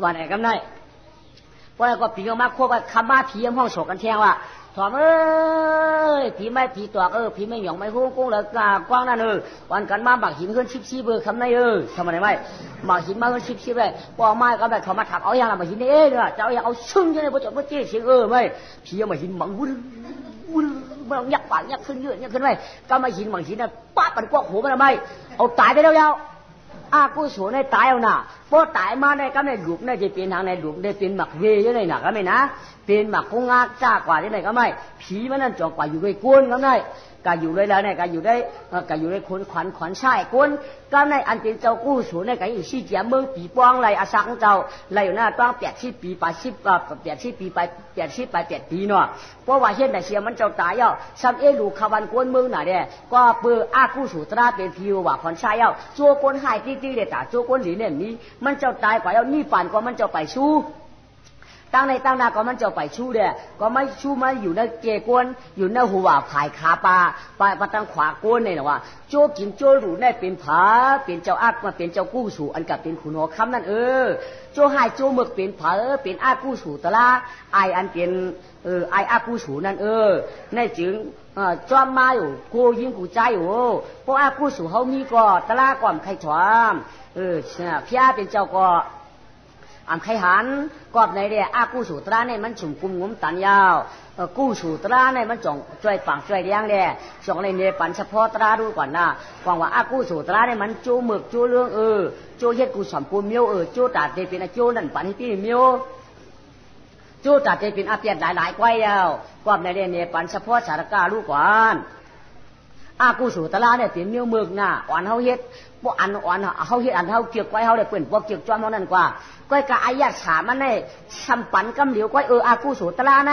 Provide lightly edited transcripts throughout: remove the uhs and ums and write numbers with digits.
วันไหนกำไรเพราะก็ผีมาควบคำมาผีห้องโศกกันแทงว่าถอมเอ้ยผีไม่ผีตัวผีไม่หยองไม่หุ้งกุ้งเลยกว้างนั่นวันกันมาหมักหินขึ้นชิบคำไหนทำไมไม่หมักหินมาขึ้นชิบเลยพอไม้ก็แบบเขามาถักเอาอย่างละหมักหินเอ้ยเนี่ยจะเอาอย่างเอาซึ่งยังไงพอจบพอเจ๊เสียงไม่ผีหมักหินหมักวุ้นมันยักปากยักขึ้นเยอะยักขึ้นไม่ก็มาหินหมักหินน่ะป้าปันกว้างหัวมันทำไมเอาตายไปแล้วอากูสูในตายเอาหน่ะพอตายมาในก็ในหลุมในจะเป็นทางในหลุมได้เป็นหมักเวยังไงน่ะก็ไม่นะเป็นหมักคงงาจ้ากว่าที่ไหนก็ไม่ผีมันนั่นจอกกว่าอยู่ด้วยก้นก็ไม่ก็อยู่ด้วยแล้วเนี่ยก็อยู่ได้คนขวัญใช่ก้นก็ในอันเป็นเจ้ากู้สูในก็อยู่ชี้เจียเมืองปีป้องไรอาสังเจ้าไรอยู่หน้าต้อง80 ปี80 ปีไป8 ปีเนาะเพราะว่าเช่นแต่เสียมันเจ้าตายซ้ำลูกขวันก้นเมืองน่ะเนี่ยก็เปื่ออากู้สูตราเป็นผิวว่าขวัญใช่จัวก้นหายตี้ๆเลยตาจัวก้นหลีเนี่ยนี้มันเจ้าตายกว่านี่ป่านก็มันเจ้าไปชู้ตั้งในตั้งนาก็มันจะไปชู้เด้ก็ไม่ชู้มาอยู่ในเกกวนอยู่ในหัวขายขาปลาไปตั้งขวากวนเนี่ยนะว่าโจกินโจหรูได้เป็นผาเป็นเจ้าอักมาเป็นเจ้ากู้สู่อันกับเป็นขุนหัวคำนั่นโจหายโจหมึกเป็นผาเป็นอากู้สู่ตะละไออันเป็นไออากู้สู่นั่นในจึงจอมมาอยู่กูยิงกูใจอยู่เพราะอากู้สู่เขามีก็ตะละก่อนใครถวามพี่อาเป็นเจ้าก็อันใครหันกอบในเดียอากู้สูตราเนี่ยมันฉุ่มกุมงุ้มตันยาวกู้สูตราเนี่ยมันจ่องช่วยปังช่วยเลี้ยงเดียจ่องในเนี่ยปันเฉพาะตราดูก่อนนะฟังว่าอากู้สูตราเนี่ยมันจูหมึกจูเรื่องจูเฮ็ดกูสอนกูเมียวจูตัดเตเป็นจูนั่นปันให้พี่เมียวจูตัดเตเป็นอาเปียดหลายกว่ายาวกอบในเดียเนี่ยปันเฉพาะสารกาลูกก่อนอากู้สูตราเนี่ยเป็นเมียวหมึกน่ะอ่อนเฮาเฮ็ดพวกอันอ่อนเฮาเฮ็ดอันเฮาเกี่ยวไว้เฮาได้เปิ้นพวกเกี่ยวจ้อมเฮานั่นกว่าก้อยกะอายาฉามันในชัมปันกำเหลียวก้อยอากู้สูตราใน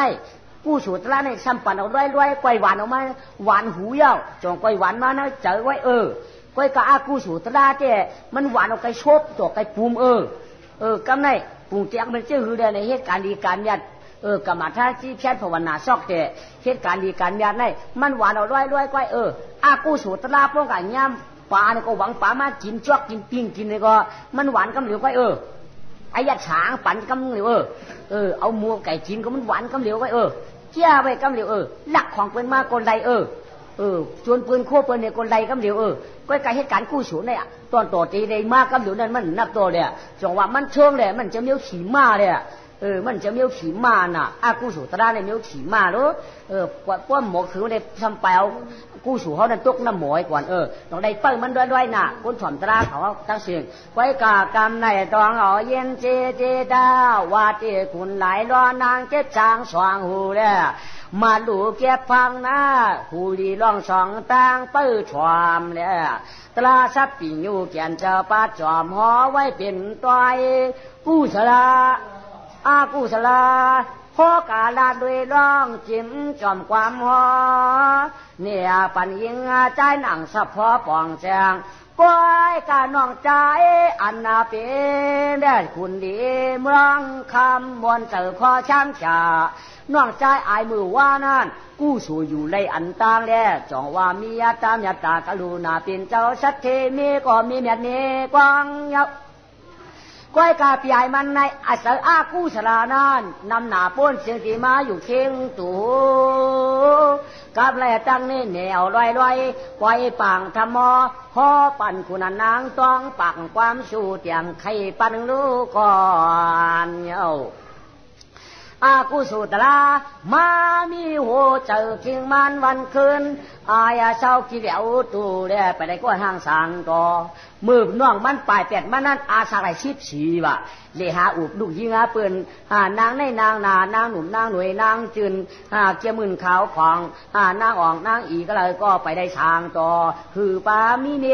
กู้สูตราในชัมปันเอาด้วยก้อยหวานออกมาหวานหูยาวจองก้อยหวานมานะเจอไว้ก้อยกะอากู้สูตราเจ้มันหวานเอาไก่ชบตัวไก่ปูมกำในปูงเจียงมันเจ้าหือได้ในเหตุการณ์ดีการยัดกรรมฐานที่แค่ภาวนาซอกเจ้เหตุการณ์ดีการยัดในมันหวานเอาด้วยก้อยอากู้สูตราพวกกันย่ำปลาเนี่ยก็หวังปลามากินจอกกินปิ้งกินเลยก็มันหวานกำเหลียวก้อยไอ้ยัดฉางปั่นกำเหลียวเอามัวไก่กินก็มันหวานกำเหลียวไว้เจ้าไว้กำเหลียวหลักของเปิ้นมาคนใดชวนปืนโคปืนเนี่ยคนใดกำเหลียวก็ไก่เหตุการณ์กู้สูเนี่ยตอนต่อตีได้มากกำเหลียวนั่นมันนับตัวเลยจังหวะมันเชิงเลยมันจะเมียวขี่ม้าเลยมันจะเมียวขี่ม้าน่ะอากู้สูตราเนี่ยเมียวขี่ม้ารู้กว่าหมอคือได้ทำไปเอากู้สูเขาเนี่ยตกน้ำหมอยก่อนต้องได้เปิ้ลมันด้วยน่ะคนถ่อมตราเขาตั้งเสียงไว้กากรรมในตองเอาเย็นเจดาวาเจคุณหลายล้อนางเก็บจางสว่างหูเลยมาดูเก็บฟังนะหูดีล่องสองตั้งเปิ้ลชวามเลยตราซับปีอยู่แก่นเจ้าป้าจอมหอไว้เป็นตัวกู้สละอากู้สละพอกาลาด้วยร้องจิ้มจอมความหอเนี่ยปันยิงใจหนังสะพอปองแจงก้อยกาน้องใจอันนาเป็นได้คุณดีเมืองคำมวนเจอคอช้างจ่าน้องใจอายมือว่านั่นกู้สู่อยู่ในอันต่างแล้วจองว่ามียาตามยาตากรุณาเป็นเจ้าสัตเทมีก็มีเมียดมีกวางยับก้อยกาปียมันในอาศัยอากู้สลานั่นนำหนาป้นเสียงสีมาอยู่เคียงตูกับแลตั้งนี่เหนียวลอยไว้ปังธรรมหอปั่นคุณนางต้องปังความสู้เตียงไข่ปั่นลูกก่อนเย้าอากุสุตลามามีหัวเจอเคียงมันวันคืนอายาเช้าขี้เหลียวตูเด้ไปได้ก็ห้างสางต่อมือน้องมันปลายเป็ดมันนั่นอาสาไรชิบฉีว่ะเลยหาอุบลูกยิงเปืนนางในนางนานางหนุ่มนางหน่วยนางจืนเกี่ยมืนขาวของนางอ่องนางอีก็เลยก็ไปได้ทางต่อคือปามิเน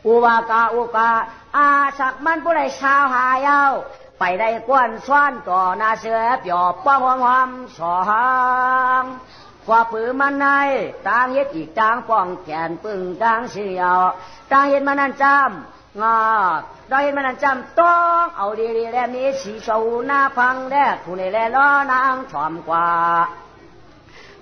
อุวากาอาสักมันผู้ใดชาวหายเอาไปได้กวนซ้อนต่อนาเสือเปียบป้องหอมสองกว่าปืนมันในต่างเฮ็ดอีกต่างป้องแขนปึ่งต่างเสียวต่างเฮ็ดมันนั่นจำต่างเฮ็ดมันนั่นจำต้องเอาดีๆแล้วมีสีโซหน้าพังแดกผู้ในแลล้อนางชอมกว่า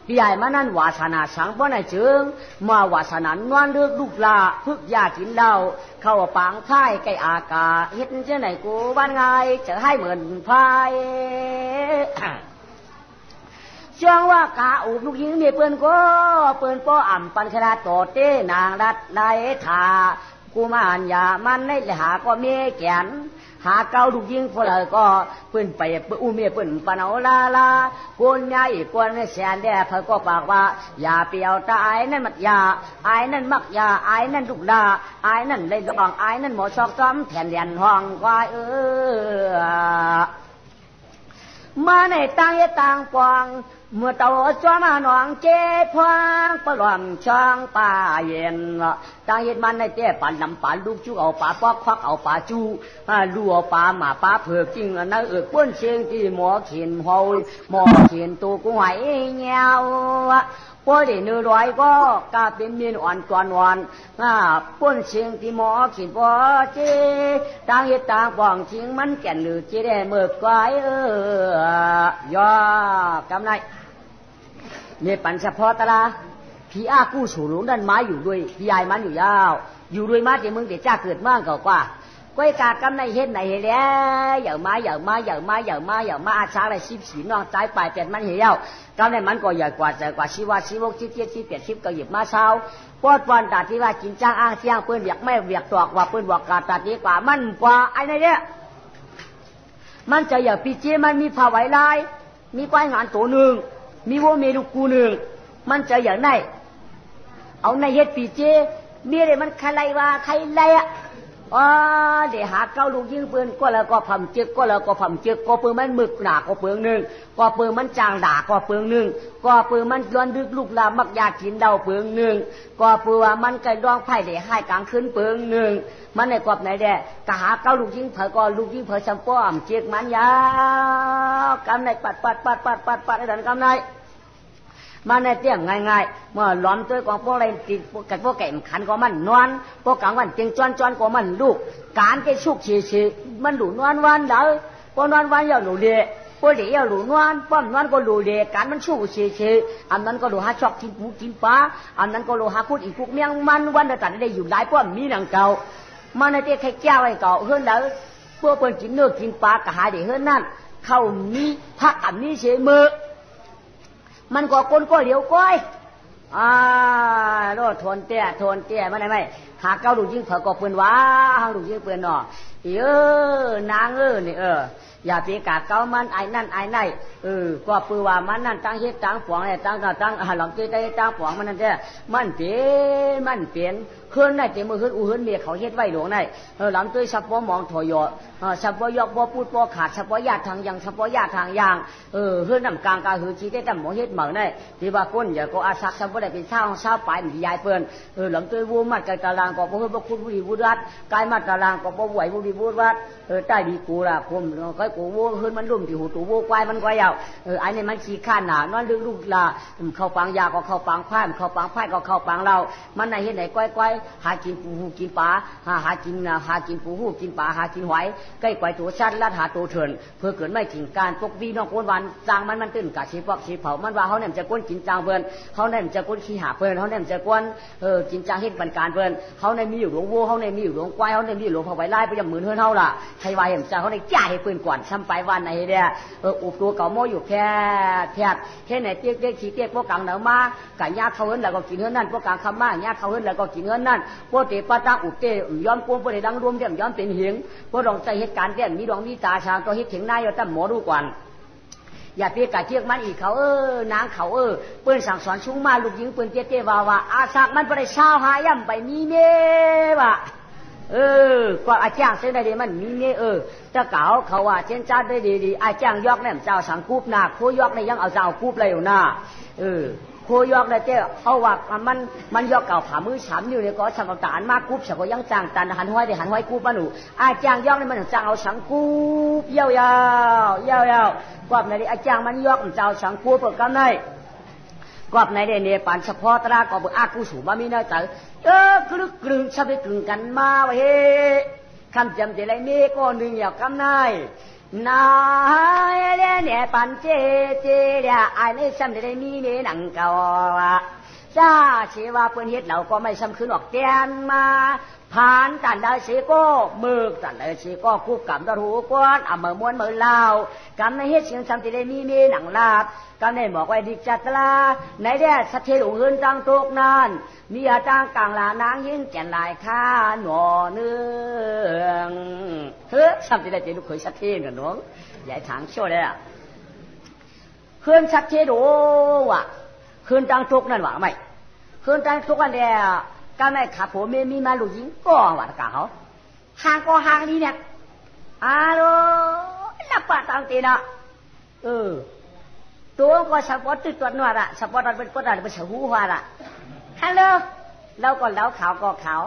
พี่ใหญ่มานั่นวาสนาสังเพราะนายเจิงมาวาสนานวนเลือกลูกลาพึกยากินเหล้าเข้าปางท้ายไก่อากาเฮ็ดเจ้าไหนกูบ้านไงจะให้เหมือนพายช่วงว่ากาอุบลูกยิงมีเปิ้นก็เปิ้นป้ออ่ำปันชราโตเต้นางรัดได้ทากูมานยามันในหาก็เมีแขนหาเก้าลูกยิงพอเลยก็เปิ้นไปอู้เมียเปิ้นปานเอาลากูนยาอีกคนในแสนแด่เขาก็ปากว่าอย่าเปียวตาไอ้นั่นมักยาไอ้นั่นมักยาไอ้นั่นลูกดาไอ้นั่นเลยก็บังไอ้นั่นหมอชอกซ้ำแทนเรียนห้องควายมาในต่างต่างปวงเมื่อเต่าจ้ามาหนองเจ็บพวงปลอมช่างป่าเย็นต่างเย็นมันในเจ้ป่านนำป่าลูกจูเอาป่าปอกควักเอาป่าจูลูเอาป่าหมาป่าเผือกจริงนั่นป้วนเชียงที่หมอเขียนหอยหมอเขียนตัวกุ้งไหเงี้ยวพอได้เนื้อร้อยก็กาเป็นเมียนอ่อนกวนอ่อนป้วนเชียงที่หมอเขียนพอเจต่างเย็นต่างป่องชิงมันแก่นหรือเจได้เมื่อกายย่อกำไรเนี่ยปัญเฉพาะตะลาพี่อากู้สู่หลวงดันไม้อยู่ด้วยพี่ยายมันอยู่ยาวอยู่ด้วยมาเดี๋ยวมึงเดี๋ยวจ้าเกิดมากกว่าก้อยกากำในเฮ็ดไหนเฮ็ดแล้วอย่ามาอาช้างอะไรชิบสีน้องใจปลายเป็ดมันเหี่ยวกำในมันก็ใหญ่กว่าชีวะชีวกชีเจี๊ยชีเป็ดชีก็หยิบมาเช้าปอดวันตัดที่ว่ากินจ้างอ้างเสียงเปิ้นเวียกไม่เวียกตอกว่าเปิ้นบอกกาตัดดีกว่ามันกว่าไอ้นี่เนี่ยมันจะอย่าปีเจมันมีผ้าไหวลายมีก้อยงานตัวหนึ่งมีวัวเมลูกกูหนึ่งมันจะอย่างไรเอาในเฮ็ดปีเจมีอะไรมันใครไล่ว่าใครไล่เดี๋ยวหาเก้าลูกยิงปืนก็แล้วก็ผัมเจ็กก็แล้วก็ผัมเจ็กก็ปืนมันหมึกหนาก็เปลืองหนึ่งก็ปืนมันจางด่าก็เปลืองหนึ่งก็ปืนมันย้อนดึกลูกลามักยากินเดาเปลืองหนึ่งก็ปืนว่ามันไก่ดองไผ่เดี๋ยวให้กลางคืนเปลืองหนึ่งมันในกอบไหนเด้กะหาเก้าลูกยิงเผยก็ลูกยิงเผยชัมป้อมเจ็กมันยาวกำในปัดไอ้ดันกำในมาในเตี้ยงง่ายๆเมื่อล้อมตัวของพวกอะไรติดกับพวกแก่ขันก็มันนอนพวกกลางวันเตียงจวนก็มันลูกการแกชุกเฉยมันหลูนอนวันเด้อพอนอนวันอย่าหลูเดพอเดี๋ยวหลูนอนป้อมนอนก็หลูเดการมันชุกเฉยอันนั้นก็หลูหาชอกกินปูกินปลาอันนั้นก็หลูหาคุดอีกพวกเมียงมันวันเดียวกันได้อยู่หลายป้อมมีหนังเก่ามาในเตี้ยแค่แก้วไอ้เก่าเฮือนเด้อพวกเปิ้นกินเนื้อกินปลากะหาเดี๋ยวเฮือนนั่นเข้ามีพักอันนี้เฉยมือมันก็คนก็เหลียวก้อยโลดทนเตี้ยมันไหมหาเก้าลูกยิงเผอก็ปืนว้าหาลูกยิงปืนหนอนางนี่อย่าไปกาเก้ามันไอ้นั่นไอ้ไหนก็ปืนว่ามันนั่นตั้งเฮ็ดตั้งปวงเนี่ยตั้งหลังตีได้ตั้งปวงมันนั่นแท้มันเปลี่ยนเฮือนได้แต่มือเฮือนเฮือนเมียเขาเฮ็ดไว้หลวงได้หลังตัวเฉพาะมองถอยเฉพาะยกบ่พูดบ่ขาดเฉพาะญาติทางยังเฉพาะญาติทางยังเฮือนน้ำกลางกาหือชีได้แต่หมอเฮ็ดเหมือนได้ที่ว่าก้นอย่าก็อาศักเฉพาะได้เป็นเช้าปลายมียายเปิ้นหลังตัววูมัดกตารางก็บ่เฮ็ดบ่คุณบุรีบุรัดกายมัดตารางก็บ่ไหวบุรีบุรัดใต้ดีกูล่ะผมก็กูวูเฮือนมันลุ่มที่หูตูวูควายมันก็ยาวอันนี้มันขี้ข้านหนานอนดึกลูกล่ะเข้าปังยาก็เข้าปังควายเข้าปังควายก็เข้าปังเรามันไหนเฮ็ดไหนก้อยหากินปูหูกินปลาหากินปูหูกินปลาหากินหอยใกล้ไกวตัวชัดลัดหาตัวเถินเพื่อเกิดไม่ถึงการปกวีน้องโอนวันจางมันตื่นกะชีปอกชีเผามันว่าเขาเนี่ยจะก้นกินจางเพิ่นเขาเนี่ยจะก้นขี้หาเพิ่นเขาเนี่ยจะก้นกินจางเฮ็ดบรรการเพิ่นเขาเนี่ยมีอยู่หลวงวัวเขาเนี่ยมีอยู่หลวงควายเขาเนี่ยมีอยู่หลวงพอไว้ไล่ไปยังหมื่นเฮือนเฮาล่ะใครว่าเห็นจางเขาเนี่ยจ่ายให้เพิ่นก่อนซ้ำไปวันไหนเนี่ยอุบตัวเก่าโม่อยู่แค่ไหนเตี้ยขี้เตี้ยพวกกลางเหนือมากัญญาเขาเฮือนแล้วก็กินเฮือนนั่นพวกกลางคำมาญาเขาเฮือนแล้วก็กินเฮือนนั่นพวกเตปะตั้งอุบเตย้อมปวงพวกเตดังรวมเดี่ยมย้อมเป็นเหียงพวกลองใจเหตุการณ์เดี่ยมมีดวงมีตาชาก็เฮ็ดถึงนายอยู่ตั้งหมอดูก่อนอย่าเปียกะเทียกมันอีกเขานางเขาเปิ้นสั่งสอนชุ่งมาลูกหญิงเปิ้นเตี้ยว่าอาศักมันบ่ได้เช้าหาย่ำไปมีเม่ว่ะกว่าอาจารย์เส้นได้ดีมันมีเม่จะเก่าเขาว่าเช่นจ้าได้ดีอาจารย์ยอกเนี่ยเจ้าสังกูบหน้าโคยอกเนี่ยยังเอาเจ้ากูบเลยอยู่หน้าโคยอกได้เจ้าเอาว่ามันยอกเก่าผ่ามือ3 นิ้วเนี่ยก็สังกตานมากกูบสักก็ยังจางตันหันห้อยได้หันห้อยกูบมาหนูอาจารย์ยอกเนี่ยมันจางเอาสังกูบยาวกว่าในอาจารย์มันยอกเจ้าสังกูบเปิดกันได้กอบในเดเนี่ยปานเฉพาะตราก็บ่อากูสู่บ่มีน้อยกลึกกลึงชะไปกลึงกันมาว่าเฮ้คำจำแต่ไรเมก็นึงอยากกำนาย那连半姐姐俩爱那什么的咪咪能够啊，จ้าเชว่าเปิ้นเฮ็ดเหล่าก็ไม่ซ้ำคืนออกแกนมาผ่านตันดาเสก็มึกตันดาเสก็คู่กับตะหูกวนอ่ะเมื่อมวนเมื่อลาวกำในเฮ็ดเสียงซ้ำที่ได้มีหนังลาบกำในบอกไว้ดิจัตลาในแดดสะเทหลงเฮือนจังตกนานมีอาจางกลางลานางยินแก่นลายข้าหนอเนืองเฮ้ยซ้ำที่ได้เจลูกเคยสะเทกันน้องใหญ่ถางโชว์เลยอ่ะเฮือนสะเทโดว่ะเฮือนจังตกนั่นว่าไม่เฮือนจังตกกันแล้วก็ไม่ขับผมมีมาลูกยิงก้องว่าตะกาเขาห่างก็ห่างนี่เนี่ยอาโลนับปะตังตีนะตัวก็สปอร์ตตัวนัวละสปอร์ตเป็นก็ได้เป็นเฉาหูหัวละฮัลโหลเราก็แล้วขาวก็ขาว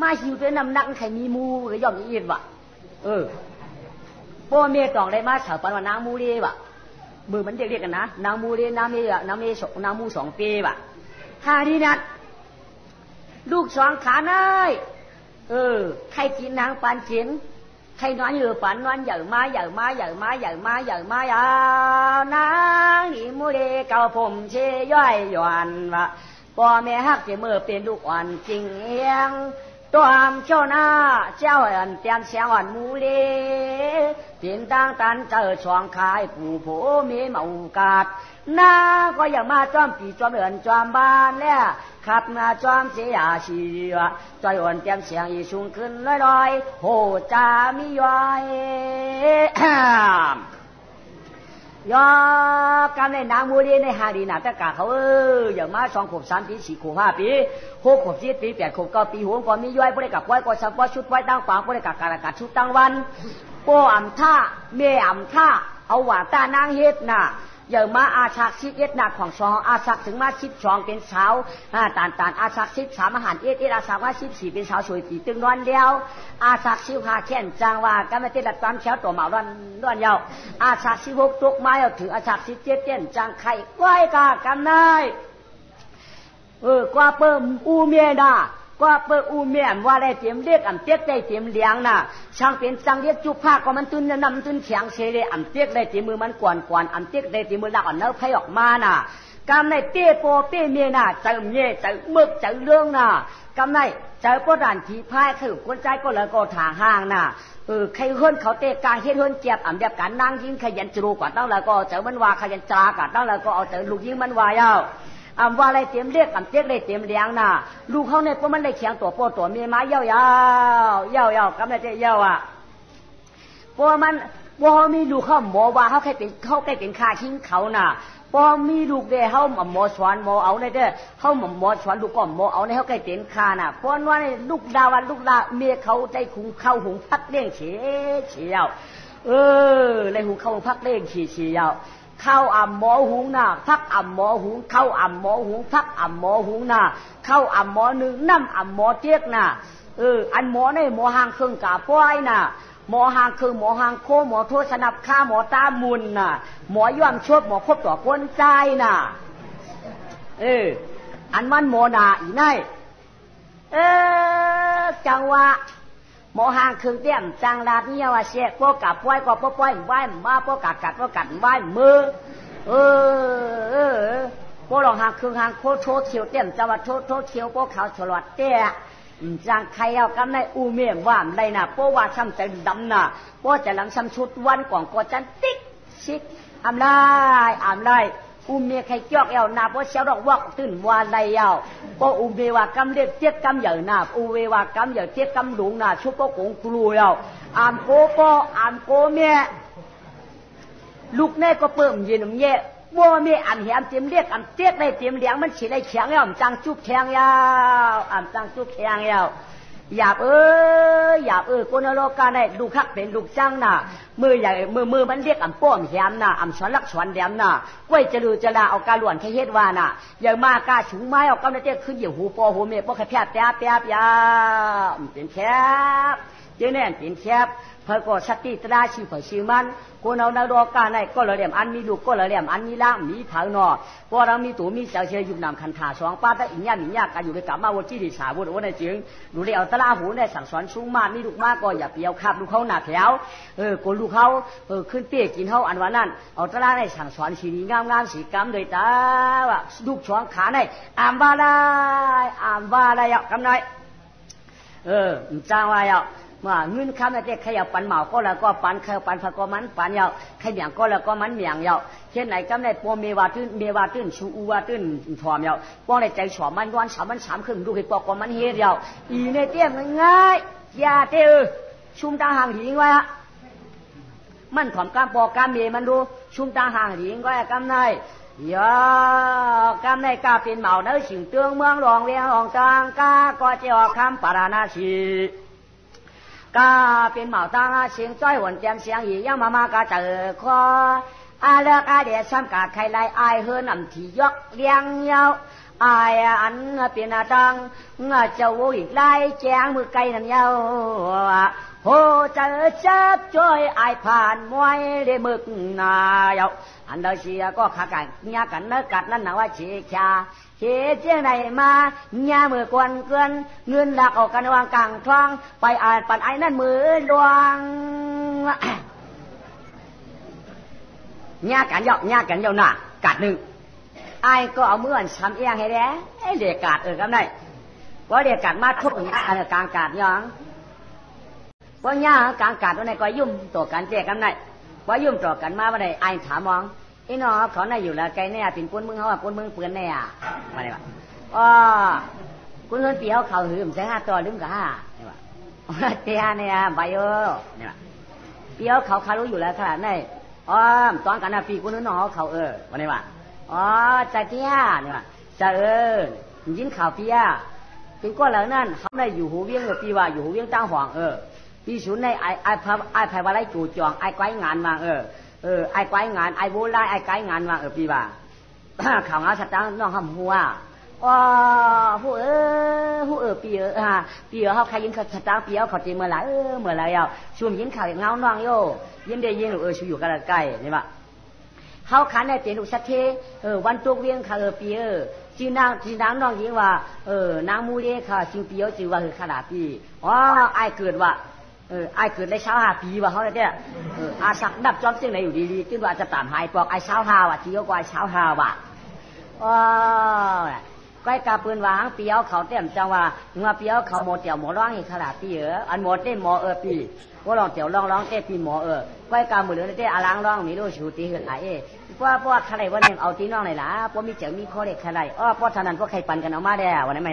มาหิวด้วยน้ำหนักใครมีมูก็ย่อมอีดวะพ่อเมียตองได้มาเฉาปันว่านางมูเรียวะมือมันเรียกกันนะนางมูเรียนางเมียนางมู2 ปีวะฮาดีนัดลูก2 ขาน้อยใครกินนางปานจินใครนอนอยู่ปานนอนใหญ่มานางนี่มูเรเก่าผมเชยย่อยหย่อนวะพ่อแม่ฮักจะเมื่อเป็นลูกอ่อนจริงเอียงตัวมเจ้าหน้าเจ้าอันเตียนเสียงอ่อนมูเรตินตั้งตันเจอช่องขายผู้โผมีเมากาดน้าก็ยังมาจอมปีจอมเดือนจอมบ้านแล้วขับมาจอมเสียชีวะจอยอ่อนเตียนเสียงอีสูงขึ้นลอยโหจามีย้อยยอกันในนางมูเรีในฮาดีนาตะกาเขาอย่างมา2 ขวบ 3 ปี 4 ขวบ 5 ปี 6 ขวบ 7 ปี 8 ขวบ 9 ปีหัวก็มีย้อยบ่ได้กับไว้ก็สับว่าชุดไว้ตั้งฝางบ่ได้กับการกัดชุดตั้งวันป้ออำท่าเมอำท่าเอาว่าตานางเฮ็ดน่ะอย่างมาอาชัก11น่ะของ2อาชักถึงมา12เป็นสาวตานอาชัก13อาหารอาชักว่า14เป็นสาวสวยตีตึงนอนเดียวอาชัก15แค่นจังว่าก็ไม่ติดตามแถวตัวเหมาร้อนยาวอาชัก16ตกไม้เอาถึงอาชัก17เต้นจังไข่ก้อยกากำนายกว่าเปิ้มอูเมียน่ะก็เปิดอูเมียนว่าได้เตรียมเรียกเตี้ยได้เตรียมเลี้ยงน่ะช่างเป็นจังเรียกจุกผ้าก็มันตุนนำตุนเฉียงเสเลยเตี้ยได้เตรียมมือมันกวนเตี้ยได้เตรียมมือหลักเนื้อไผ่ออกมาน่ะกำในเตี้ยโปเตี้ยเมียน่ะเจอเมียเจอมึกเจอเรื่องน่ะกำในเจอก็ด่านขี่พายคือคนใจก็เลยก็ทางห้างน่ะใครเฮิรนเขาเตะกลางเฮ็ดเฮิรนเจ็บแบบการนั่งยิงขยันจรูกว่าตั้งแล้วก็เจอมันว่าขยันจากัตั้งแล้วก็เอาเจอลูกยิงมันว่าเอาว่าอะไรเตรียมเรียกเตี้ยเลยเตรียมเลี้ยงน่ะลูกเขาเนี่ยพวกมันเลยเขียงตัวเมียม้ายาวกำลังจะยาวพวกมันมีลูกเขาหมอว่าเขาใครเป็นข้าทิ้งเขาน่ะพอมีลูกเด้เขาหมอสอนหมอเอาในเด้อเขาหมอสอนลูกก็หมอเอาในเขาใครเป็นข้าน่ะเพราะว่าลูกดาวันลูกดาเมียเขาได้หุงข้าวหุงพักเลี้ยงเฉียวเลยหุงข้าวพักเลี้ยงเฉียวข้าวหมอหุงน่ะพักหมอหุงข้าวหมอหุงพักหมอหุงน่ะข้าวหมอ1น้ำหมอเจี๊ยกน่ะอันหมอในหมอหางเครื่องกาป้อยน่ะหมอหางคือหมอหางโคหมอโทสนับข้าหมอตามุนน่ะหมอย่อมชดหมอครบตัวก้นใจน่ะอันมันหมอหนาอีไนจังหวะหมอหางเครื่องเตี้ยมจังลาดเนี่ยว่าเสียพวกกับป้อยก็ป้อยไหวมาพวกกัดไหวมือพวกเราหางเครื่องหางโคโทเขียวเตี้ยมจังว่าโทเขียวพวกเขาฉลาดเตี้ยจังใครเอากำในอูเมียมว่ามได้น่ะเพราะว่าช้ำใจดำน่ะเพราะจะหลังช้ำชุดวันก่อนก็จันติ๊กชิกอำไล่อูเมียใครเกี่ยวเอาหน้าเพราะเสียวดอกวักตื่นว่าไรเอาเพราะอูเมียว่ากำเล็บเจี๊ยกำใหญ่หน้าอูเมียว่ากำใหญ่เจี๊ยกำหลงหน้าชุบก็กงกลัวเอาโกเมียลูกแน่ก็เปิ่มยืนเย่ว่ามีเหียมเตรียมเรียกเตี้ยได้เตรียมเลี้ยงมันฉีได้แข็งแล้วจังจุบแข็งยาวจังจุบแข็งยาวหยาบคนโลกาได้ลูกคักเป็นลูกจังน่ะมือใหญ่มือมันเรียกป้อมแหมน่ะสอนลักสอนแหลมน่ะก้วยจะลือจะลาเอากาล้วนแค่เฮ็ดว่าน่ะอย่ามากาฉุงไม้เอากำลังเตี้ยขึ้นอยู่หูปอหูเมย์บ่แค่แป๊บยาเป็นแคบ เจเน่นเป็นแคบเพื่อก็สติตราชื่อเพื่อชื่อมันคนเอานาดอกาในก็ละเหลี่ยมอันมีลูกก็ละเหลี่ยมอันมีล่างมีเผาหนอพอเรามีตัวมีเสียเชียอยู่นำคันถาสองป้าได้อินยามินยากันอยู่ไปกับมาวันที่ดีสาวุฒิวันในจึงดูได้เอาตะลาหูได้สั่งสอนสูงมากมีลูกมากก็อย่าเปียวขับลูกเขาหนาแถวกลูกเขาขึ้นเตี้ยกินเขาอันวันนั้นเอาตะลาได้สั่งสอนสีงามงามสีกำโดยตาว่าลูกช้องขาในอ่านว่าได้กำไรจ้างว่ามาเงินคำนั่นเด็กขยับปันเหมาก็แล้วก็ปันขยับปันผักก็มันปันยาวขยับก็แล้วก็มันเหมียงยาวเช่นไหนก็ได้ปอเมวาตื้นชูวาตื้นถอมยาวปอในใจฉ่อมันร้อนสามครึ่งดูให้ปอก็มันเฮียยาวอีในเตี้ยง่ายยาเตี้ยชุมตาห่างหิงไว้ฮะมันถอมกล้ามปอกล้ามเมมันดูชุมตาห่างหิงไว้กำไรกำในกาเป็นเหมาเนื้อสิ่งเตืองเมืองหลวงเวียงของจางกาก็จะออกคำปาราณาชีกาเป็นเหมาตางเสียงจ้อยหวนแจมเสียงอียังมากาเจอคออาเลิกอาเดียซ้ำกาใครไล่อายเฮือนำที่ยกเลี้ยงยาวอายอันเป็นอาตังเจ้าอีกไล่แจงมือไก่นั่นยาวโหเจอจับจ้อยอายผ่านมวยได้มึกนายาวอันเดชียก็ขากันยากันเนื้อกัดนั่นนะว่าเชียเจียงไหนมาญามือกวนเกินเงินหลักออกกันวางกลางคลองไปอ่านปันไอ้นั่นมือดวงญากันเยาหน้ากัดหนึ่งไอ้ก็เอามือช้ำเอียงให้แด้เด็กกัดกันได้ว่าเด็กกัดมาทุกอย่างอันกลางกัดยังว่าญากลางกัดวันไหนก็ยุ่มตัวกันเจ๊กันได้ว่ายุ่มต่อกันมาวันไหนไอ้ถามมองไอ้น้องเขาเนี่ยอยู่แล้วไกลเนี่ยเป็นปุ้นมึงเขาว่าปุ้นมึงเปื่อนเนี่ยมาเลยว่ะคุณเงินปีเขาหืมใช้5 ตัวลืมกับ5นี่ว่ะเตี้ยเนี่ยใบนี่ว่ะปีเขารู้อยู่แล้วขนาดไหนตอนกันนะปีคุณเงินน้องเขาวันนี้ว่ะใจเตี้ยนี่ว่ะจะยินข่าวปีเป็นก้อนเหล่านั้นเขาได้อยู่หูเวียงปีว่าอยู่หูเวียงตั้งห่วงปีศูนย์ในไอ้ไผ่วาไลจู่จองไอ้ไกวงานมาไอ้ไกวงานไอ้โบราณไอ้ไกวงานมาปีว่าข่าวงานสตางค์น้องหำหัวผู้ปีเขาใครยินเขาสตางค์ปีเขาตีเมื่อไรช่วงยินข่าวเงาน้องโยยินได้ยินชูอยู่กันใกล้นี่ว่าเขาขันในเตียนอุสัตเทวันตุกเวียงเขาปีจีนางน้องยิงว่านางมูเล่ค่ะจิงปีจือว่าขนาดปีไอ้เกิดว่าไอ้เกิดได้เช้า5 ปีว่าเขาเนี่ยอาสักดับจอมเสียงไหนอยู่ดีๆจึงว่าจะตามหายปอกไอ้เช้า5ว่ะจีก็กว่าเช้า5ว่ะก้อยกาปืนวางเปียวเขาเต็มจังว่าเงาเปียวเขาหมดเตี่ยวหมอร้องอีกขนาดปีอันหมดเต้หมอปีว่าลองเตี่ยวร้องเต้ปีหมอก้อยกามือเหลือเต้อาล้างร้องมีรู้ชูตีเหือดไอ้เพราะใครวันหนึ่งเอาตีน้องเลยล่ะเพราะมีเจ้ามีข้อเด็กใครเพราะฉะนั้นพวกใครปั่นกันเอามาได้วันนั้นไหม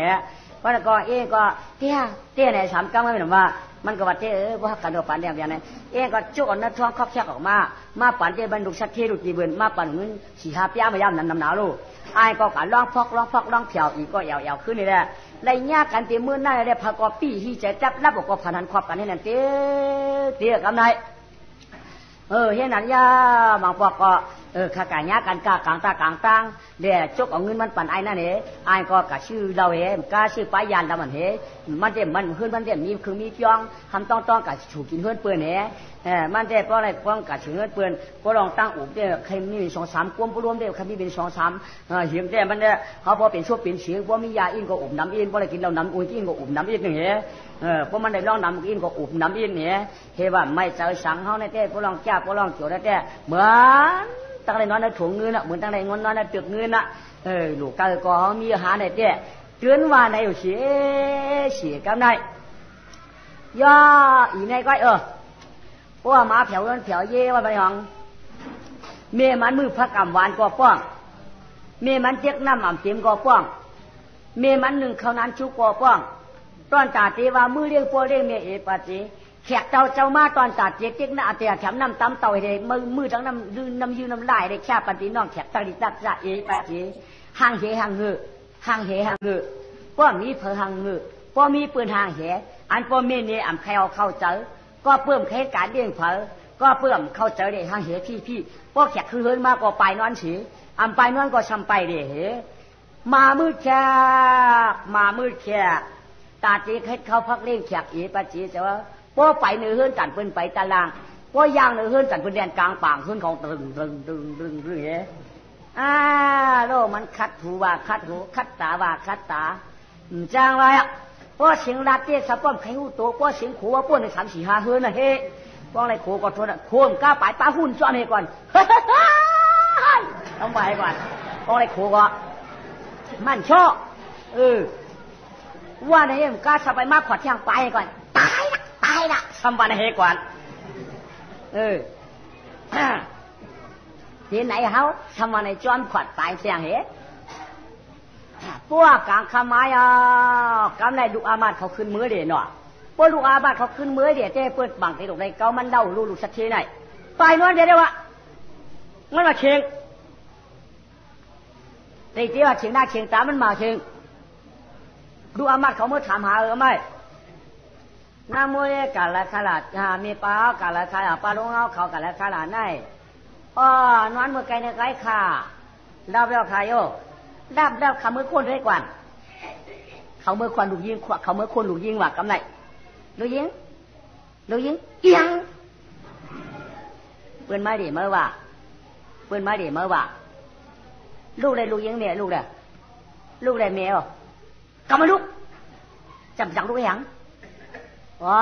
เพราะก็ก็เตี้ยใน3 กำไม่เหมือนว่ามันก็ว่าเต้ว่ากันเราปั่นเดียวอย่างนั้นก็จุกอันนั้นท้องครอบแช่ออกมาปั่นเต้บรรลุสักเทลุกีเบิร์นมาปั่นเงิน4-5 ปีมาย่ำน้ำหนาวลูกไอ้ก็การร้องพอกร้องเผียวอีกก็ยาวขึ้นนี่แหละไรยากกันเต็มมือหน้าได้พากอปี้ที่จะจับรับบอกว่าพนันครอบกันนี่นั่นเตี้ยกำไรเห็นนั้นยาบางปอกก็ข้าการยากันกากลางตากลางตั้งเดี๋ยวจกเอาเงินมันปั่นไอ้นั่นไอ้ก็กะชื่อเรากะชื่อป้ายยานดำมันมันเด็มันขึ้นมันเด็มีคือมีจ้องทำต้องกะฉูกินเพื่อนเปื่อนมันเด็เพราะอะไรเพราะกะฉูเพื่อนเปื่อนก็ลองตั้งอุบเด็ใครมีเป็น2-3กลมรวมเด็ใครมีเป็น2-3เหี่ยมเด็มันเนี่ยเขาพอเป็นช่วงเป็นเสียงพอมียาอินก็อุบน้ำอินพออะไรกินเราน้ำอุ่นอินก็อุบน้ำอินหนึ่งเพราะมันได้ลองน้ำอินก็อุบน้ำอินเฮว่าไม่เจอสังเขาในเด็พอลองจ้าพอลองโจได้เด็เหมือนตั้งแต่นอนในถุงเงินเหมือนตั้งแต่นอนในตึกเงินลูกก็มีหาในเด็เตือนว่าในอยู่เสียกับในย่ออีในก็เพราะว่ามาแผวนั้นแผวเย่ว่าไปห้องเมียมันมือพักกำหวานก็ป้องเมียมันเจ๊กน้ำอ่ำเต็มก็ป้องเมียมัน1 ข้าวนั้นชุกก็ป้องตอนตาเตว่ามือเลี้ยงพ่อเลี้ยงเมียปะจีแขกเจ้ามาตอนตัดเจ๊กหน้าเตียแถมน้ำตำเต่าให้มือทั้งน้ำยืนน้ำลายได้แค่ปฏิน้องแขกตักดิตักจะปะจีห่างเหห่างเหือป้อมีเพอห่างเหือป้อมีปืนห่างเหอันป้อมีเนี่ยอ่ำใครเอาเข้าเจอก็เพิ่มเหตุการณ์เลี้ยงเพอก็เพิ่มเข้าเจอได้ห่างเหพี่ป้อแขกคือเฮิร์นมากก็ไปนอนฉีอ่ำไปนอนก็ช้ำไปเด้มามืดแขกตาจีเฮ็ดเขาพักเลี้ยงแขกปะจีจะว่า ป้อไปเนื้อเฮือนกันเพิ่นไปตารางป้อย่างเนื้อเฮือนกันเพิ่นแดนกลางป่างเฮือนของตึงเฮ้โลมันคัดหูว่าคัดหูคัดตาว่าคัดตาจังไรอ่ะป้อเสียงรัดเตี้ยสับป้อมไข่หูโตป้อเสียงขู่ว่าป้อใน3-4-5เฮือนน่ะเฮ้ป้ออะไรขู่ก็โทษโคนกล้าปลายป้าหุ่นจ้อนให้ก่อนต้องไปก่อนป้ออะไรขู่ก็มันชอบว่าในเอ็มกล้าสบายมากขวัดเที่ยงไปก่อนตายละทำวันให้ก่อนที่ไหนเขาทำวันในจอมขวัดตายเสียงเหพวกกลางขมายกำไรลูกอามาตเขาขึ้นมือเดี๋ยวหน่อพวกลูกอามาตเขาขึ้นมือเดี๋ยวเจ้เปิดบังในตรงในเก้ามันเดาลูกสักทีไหนตายนวลเดี๋ยวได้วะมันมาเชียงในที่ว่าเชียงหน้าเชียงตามันมาเชียงลูกอามาตเขาเมื่อถามหาไม่น้ำมวยกาลขลาดมีปลากาลขลาดปลาลงเขากาลขลาดได้นอนเมื่อไกลในไกลข่าดาวเบลขายโยดับขามือคนได้กว่าเขามือควันลูกยิงเขามือคนลูกยิงว่ากำไรลูกยิงเอียงเปิ้นไม่ดีเมื่อว่าลูกได้ลูกยิงเมียลูกได้เมียกำมาลูกจับจังลูกยังว้า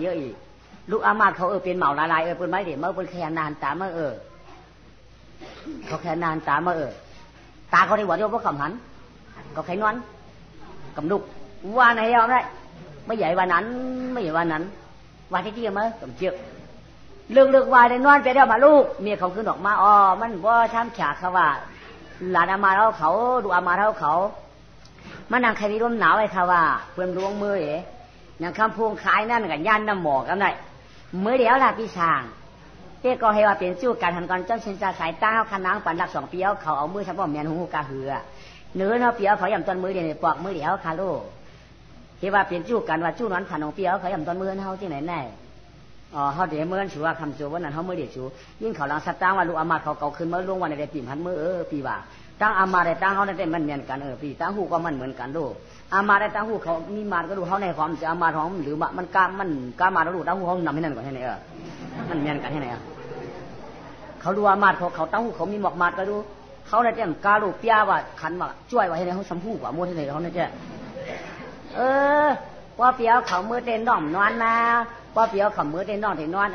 เยอะอีลูกอามาเขาเป็นเหมาลายเปิ้นไม่ดีเมื่อเปิ้นแค่นานตาเมื่อเขาแค่นานตาเมื่อตาเขาได้หวัดโยพวกขำหันก็แค่นอนกับลูกว่าไหนเอาได้ไม่ใหญ่วันนั้นวันที่เมื่อกับเชือกเลือกวายได้นอนไปเดียวมาลูกเมียเขาขึ้นออกมามันว่าช้ำฉากเขาว่าหลานอามาเท่าเขาดูอามาเท่าเขามันนางใครมีร่มหนาวไอ้เขาว่าเพื่อนล้วงมืออย่างคำพวงขายนั่นกับย่านน้ำหมอกกันได้มือเดียวล่ะพี่ช่างเจ้ก็ให้ว่าเป็นจู้การหันก่อนจ้าเชนจ่าสายต้าเขานางปันดัก2 ปีเขาเอามือทับว่าเมียนหูกาเหือเนื้อเนาะเปียวเขาย่ำต้นมือเดียวปอกมือเดียวคาโลที่ว่าเป็นจู้กันว่าจู้นั้นผ่านของเปียวเขาย่ำต้นมือเขาที่ไหนแน่เขาเดี๋ยวเมื่อชัวคำชัววันนั้นเขามือเดียวชัวยิ่งเขาลังสัตว์ตั้งว่าลูกอามาเขาเก่าขึ้นมาล่วงวันในปีพันมือปีว่าตั้งอามาได้ตั้งเขาได้มันเหมือนกันปีตั้งหูก็มันเหมือนกันลูกอามาได้ตั้งหูเขามีมาก็ดูเขาในความจะอามาท้องหรือมันกล้ามาแล้วลูกตั้งหูเขานำให้นั่นก่อนให้ไหนมันเหมือนกันให้ไหนเขาดูอามาเขาตั้งหูเขามีหมอกมาก็ดูเขาในเจ้ากาลูเปียว่าขันว่าช่วยว่าให้ไหนเขาสัมผัสว่าม้วนให้ไหนเขาในเจ้ว่าเปียวเขามือเต้นน้อมนอนนะว่าเปียวเขามือเต้นน้องเต้นนอน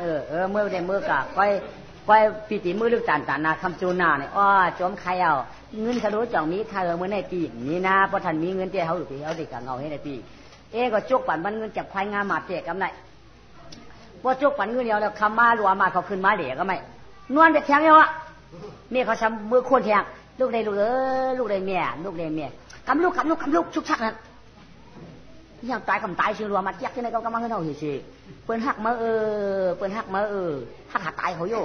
เมื่อได้มือกะก้อยปีติมือลึกจานนาคำจูนาเนี่ยจมใครเอาเงินเขารู้จ่องมีใครเมื่อในปีนี่นะเพราะท่านมีเงินเจ้าเขาหรือเขาเด็กเงาให้ในปีก็จุกปั่นมันเงินจับควายงาหมาเจ๊กำไรว่าจุกปั่นเงินเดียวแล้วคำมาลัวมาเขาขึ้นมาเหลี่ยก็ไม่นวลแบบแทงเนาะเมียเขาทำมือโคนแทงลูกได้ลูกได้เมียกำลูกชุกชักนั่นยังตายกำตายชื่อรัวมาแยกที่ไหนก็กำลังเงินเอาสิเปิ้นหักมาหักตายเขาโย่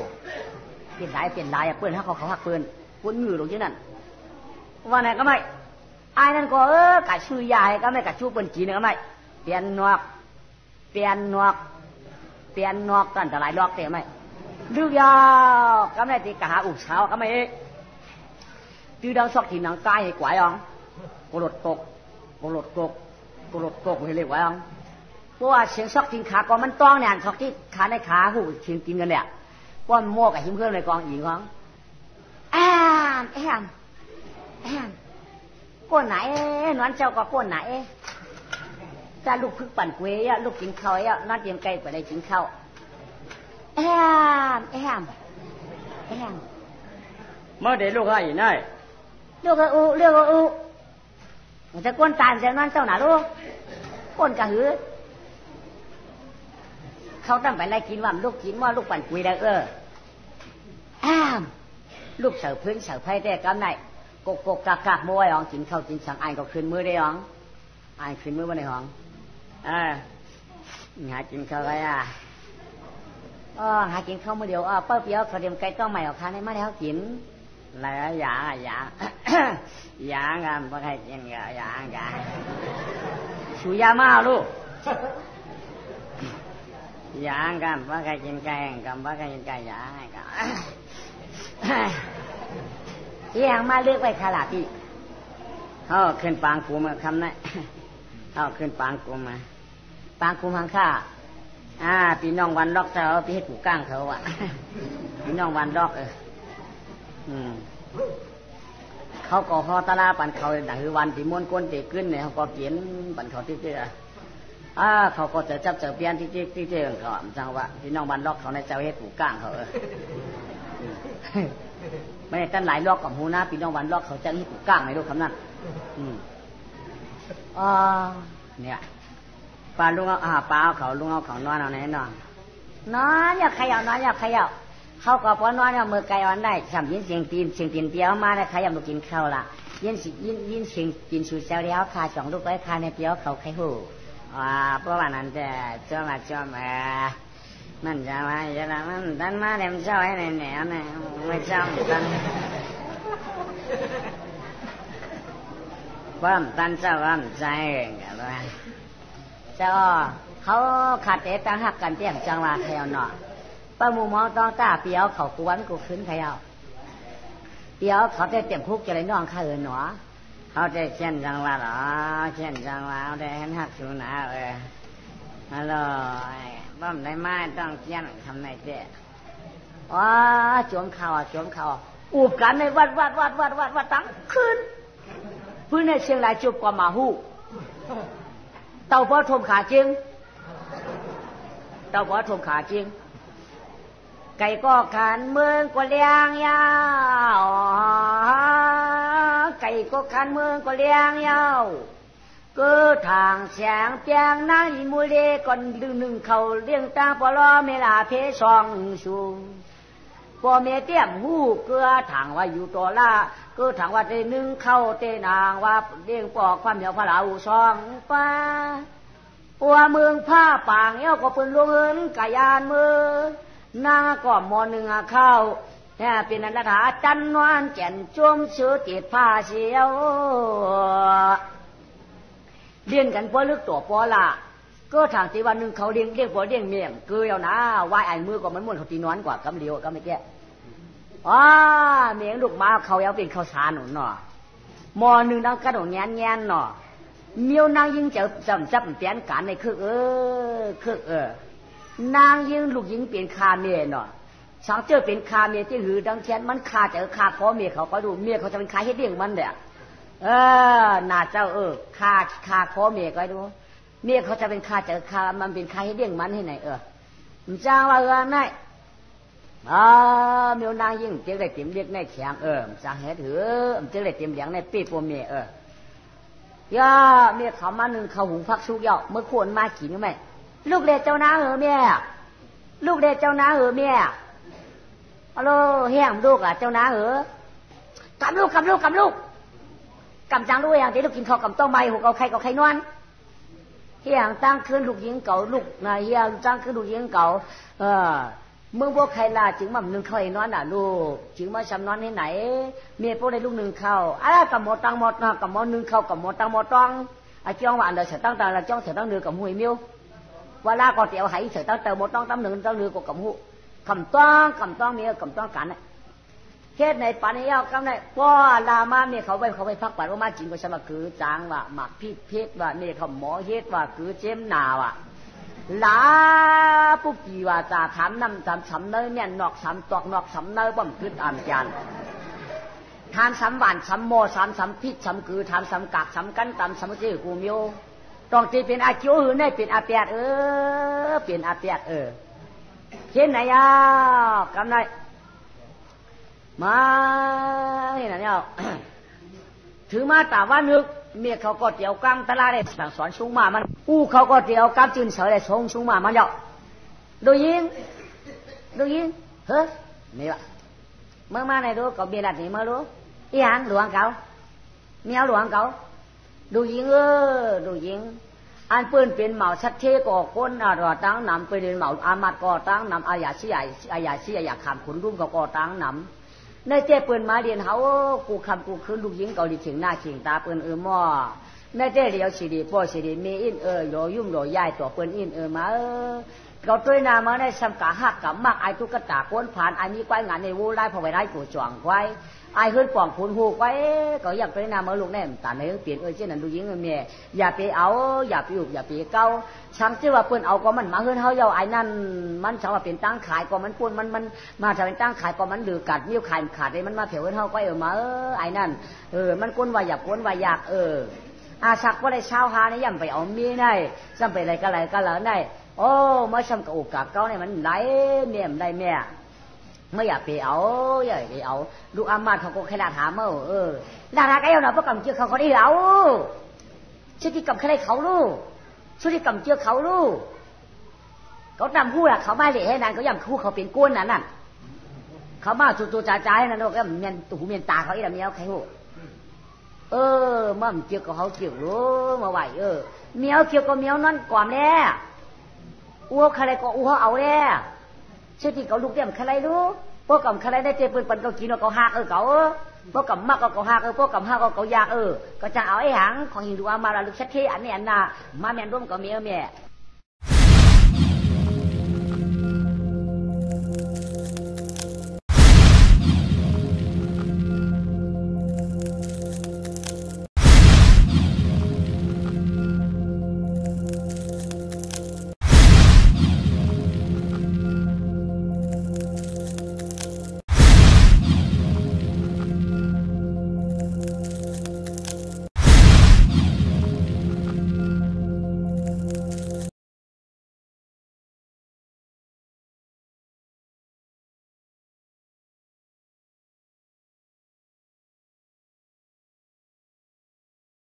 เปลี่ยนได้เปิ้นหักเขาหักเปิ้นวนมือลงที่นั่นว่าไหนก็ไม่ไอ้นั่นก็กะชื่อยายก็ไม่กะชู้เปิ้นจีนก็ไม่เปลี่ยนนอกตั้งแต่หลายดอกเตะไม่ดื้อยาวก็ไม่ตีกะหาอุกเช้าก็ไม่ดื้อดาวซอกที่หนังกายให้กวายอ๋องกรดตกให้เรียกว่าเพราะว่าเสียงซอกทิ้งขาก็มันต้องเนี่ยซอกที่ขาในขาหูเชียงกินกันเนี่ยก้อนโม่กับหิมเพื่อนในกองอีกของแอมก้นไหนนวลเจ้าก็ก้นไหนถ้าลูกพึ่งปั่นเกวยลูกกินข้าวน่าเตรียมไก่ไปได้กินข้าวแอมเมื่อเดี๋ยวลูกให้อีกได้ลูกก็อูมันจะก้นตาจะนอนเจ้าหนาลูกก้นกระหือเขาตั้งไปไล่กินว่าลูกกินว่าลูกปั่นกุยได้ลูกเสือพื้นเสือไผ่ได้กำไรกกากมวยอ๋องกินข้าวกินสังไอ้ก็ขึ้นมือได้อ๋องไอ้ขึ้นมือวันไหนอ๋องหากินข้าวอะไรหากินข้าวมือเดียวเปิ้ลเปียวเขาเตรียมไก่ต้องใหม่ออกทานให้มาแล้วกินอะไรอย่างามว่าใครอย่างชูยามาลูกอย่างกันว่าใครกินไก่กันว่าใครกินไก่อย่างกันอย่างมาเลือกไปขลาดที่ขึ้นปางกูมาคำนั้นขึ้นปางกูมาหางข้า พี่น้องวันล็อกเขาพี่ให้ถูกก้างเขาพี่น้องวันล็อกเขาก็ฮอตลาปันเขาหนังคือวันที่ม้วนก้นตีขึ้นเนี่ยเขาก็เขียนปันเขาที่เขาก็จะจับเปลี่ยนที่เจอเขาจังว่าพี่น้องวันล็อกเขาในเจ้าให้ถูกก้างเขาไม่ได้ตั้งหลายล็อกกับหูนะพี่น้องวันล็อกเขาจะให้ถูกก้างในลูกคำนั้นเนี่ยปลาลุงปลาเขาลุงเอาเขานอนเอาไหนนอนอยากขยับนอนอยากขยับเขาก็พอนอนเอามือไก่อ่อนได้ทำยินเสียงตีนเปียวมาได้ขยับมากินข้าวละยินเสียงกินสูตรเจ้าแล้วคาจ่องลูกไว้คาในเปียวเขาไข่หูเพราะว่านั้นแต่จอมนั่นจะมาจะละมันดันมาเดี๋ยวเจ้าให้แหน่เนี่ยไม่เจ้าดันบ้ามตันเจ้าบ้ามใจกันเลยเจ้าเขาขัดตั้งหักกันเตี้ยจังหวะแถวหน่อป้าหมูมองต้องตาเปียวเขากวนกูขึ้นแถวเปียวเขาได้เตรียมคุกจะเลยน้องข้าหนอเขาได้เช่นจังหวะหรอเช่นจังหวะได้หักอยู่นะฮัลโหลบ้ามได้ไม้ต้องเช่นทำไงเจ๊โจมข่าวอูบกันในวัดตั้งคืนพื้นในเชียงรายจุบกว่ามาหูเต่าพ่อทมขาจริงไก่ก็ขันเมืองก็เลี้ยงยาวไก่ก็ขันเมืองก็เลี้ยงยาวก็ทางแสงเปียงนางอิมูเลก่อนหนึ่งเขาเลี้ยงตาปลอเมลาเพชองสูพอเมเตี้ยมหูเกลือทางว่าอยู่ตัวละก็ทางว่าเตนึงเข้าเตนางว่าเลี้ยงปอกความเหนียวพระเราซองป้าปัวเมืองผ้าป่างเอ้าก็ปืนลงเงินกายานมือนางก็มอหนึ่งเข้าเนี่ยเป็นนันทาจันนวลแก่นจมเชื้อติดผ้าเสียวเลี้ยงกันปัวลึกตัวปัวละก็ทางที่วันหนึ่งเขาเลี้ยงปัวเลี้ยงเมียงเกลียวนะวายไอ้มือก็มันม้วนเขาตีนอนกว่ากำเดียวก็ไม่แก่เมียงลูกมาเขาเอาเป็นข้าวสารหนุนหน่อมอหนึ่งนั่งกระโดดแง่นหน่อเมียวนางยิงจะจับเปลี่ยนการในคือนางยิงลูกยิงเปลี่ยนคาเมียหน่อช่างเจอเป็นคาเมียที่หือดังเทียนมันคาจะคาคอเมียเขาก็ดูเมียเขาจะเป็นคาให้เลี้ยงมันเด้อน่าเจ้าคาคอเมียก็ดูเมียเขาจะเป็นคาจะคามันเป็นคาให้เลี้ยงมันให้ไหนมันจ้างว่าไงเมียวนางยิงเจ๊ได้เต็มเลี้ยงในแข็งจ้างเหตุเจ๊ได้เต็มเลี้ยงในปีปัวเมียย่าเมียเขามาหนึ่งเขาหุงพักชุกย่อเมื่อควรมากินไหมลูกเด็กเจ้าน้าเมียลูกเด็กเจ้าน้าเมียฮัลโหลแห้งลูกเจ้าน้ากำลูกกำจังลูกอย่างที่ลูกกินข้าวกำต้มใบหัวเขาไข่นวลแห้งตั้งคืนลูกยิงเก่าลูกนายเฮียตั้งคืนลูกยิงเก่าเมื่อพวกใครลาจึงมาหนึ่งเขาไอ้นอนลูกจึงมาชำนอนให้ไหนเมียพวกได้ลูกหนึ่งเข้ากับหมดตังหมดกับหมดหนึ่งเข้ากับหมดตังหมดตังจ้องว่าอันเดียวเสียตั้งแต่ละจ้องเสียตั้งเดือกับหวยมิ้วว่าลาก็เตี๋ยวไหเสียตั้งแต่หมดตังตั้งหนึ่งตั้งเดือกับหูคำต้องเมียคำต้องกันเฮ็ดในปันนี้เอากำไรพ่อลามาเมียเขาไปพักปัดว่ามาจริงก็ใช่ว่าคือจางว่าหมักพิษว่าเมียเขาหมอเฮ็ดว่าคือเจมนาว่ะลาปุ๊บปีว่าจะถามน้ำสำเนยเนี่ยนอกสำตอกนอกสำเนยบ่มขึ้นอ่านจานทานสำหวานสำโมสำพิษสำคือทานสำกากสำกันตำสำจื้อกูมิวต้องที่เป็นอาคิวหือเนี่ยเป็นอาเปียดเป็นอาเปียดเช่นไหนกำไรมาเห็นไหมเนี่ยถือมาแต่ว่านึกเมียเขาก็เดี่ยวกลางตลาดได้สั่งสอนชุ่งมามันเขาก็เดี่ยวกลางจืนเฉยได้ส่งชุ่งมามันเยาะดูยิงเฮ้ยนี่วะเมื่อมาในดูก็เบียดนี่มาดูอีหันหลวงเก่าเมียหลวงเก่าดูยิงดูยิงอันปืนเป็นเหมาชัดเทก่อก้นรอตั้งนำไปเรียนเหมาอามัดก่อตั้งนำอายาชี้อยากขามขุนรุ่มก่อตั้งนำในเจ้ปืนมาเรียนเขากูคำกูคืนลูกยิงเกาหลีเฉียงหน้าเฉียงตาปืนหม้อในเจ้เดียวสีดีป้อสีดีมีอินโยยุ่มโยย่ายตัวปืนอินมา có tôi nào mà này xem cả hạt cả mặc ai tu cái tả cuốn phản ai mi quay ngàn này vô lai phải lại của choàng quay ai hơn quảng phun hồ quay cóอยากtôi nào mà lúc này tả này tiền ơi trên làดูยิงเมียอย่าไปเอาอย่าไปอุบอย่าไปเก้าช่างที่ว่าเปิ้นเอาก็มันมาเฮือนเฮาเยาไอ้นั่นมันชาวว่าเป็นตั้งขายก็มันปุ่นมันมาถ้าเป็นตั้งขายก็มันดือกัดนิ้วขาดขาดเลยมันมาเผียวเฮือนเฮาก็มาไอ้นั่นมันกวนว่าอยากกวนว่าอยากอาสักบ่ได้เช้าหานี่ย่ำไปเอามีได้ซ้ำไปอะไรก็แล้วได้โอ้มาซ้ำกับโอกาสเก่านี่มันไหลเมียมได้แม่ไม่อยากไปเอาอย่าไปเอาลูกอามาเขาก็แค่ลาถามลาถาcái nào có cầm chưaเขาđiเอาชื่อที่cầmแค่เขาลูกชื่อที่cầm chưaเขาลูกเขานำคู่ล่ะเขามาเลยให้นั่นเขาย่ำคู่เขาเป็นก้นนั่นน่ะเขามาจู่ๆจ่าๆนั่นก็เมียนตูเมียนตาเขาอีละเมียเขาใครหูมั่มเกี่ยวกับเขาเกี่ยวรู้มาไหวเมียวเกี่ยวกับเมียนั่นก่อนแน่อ้วกอะไรก็อ้วกเอาแน่ชื่อที่เขาลูกเดี่ยมใครรู้พวกกับใครได้เจ็บปืนเขากินเขาหักเขาพวกกับมากก็หักพวกกับหักก็อยากก็จะเอาไอ้หางของหินดูอามาลูกชัดเจนอันนี้อันน่ะมาเมียนร่วมกับเมีย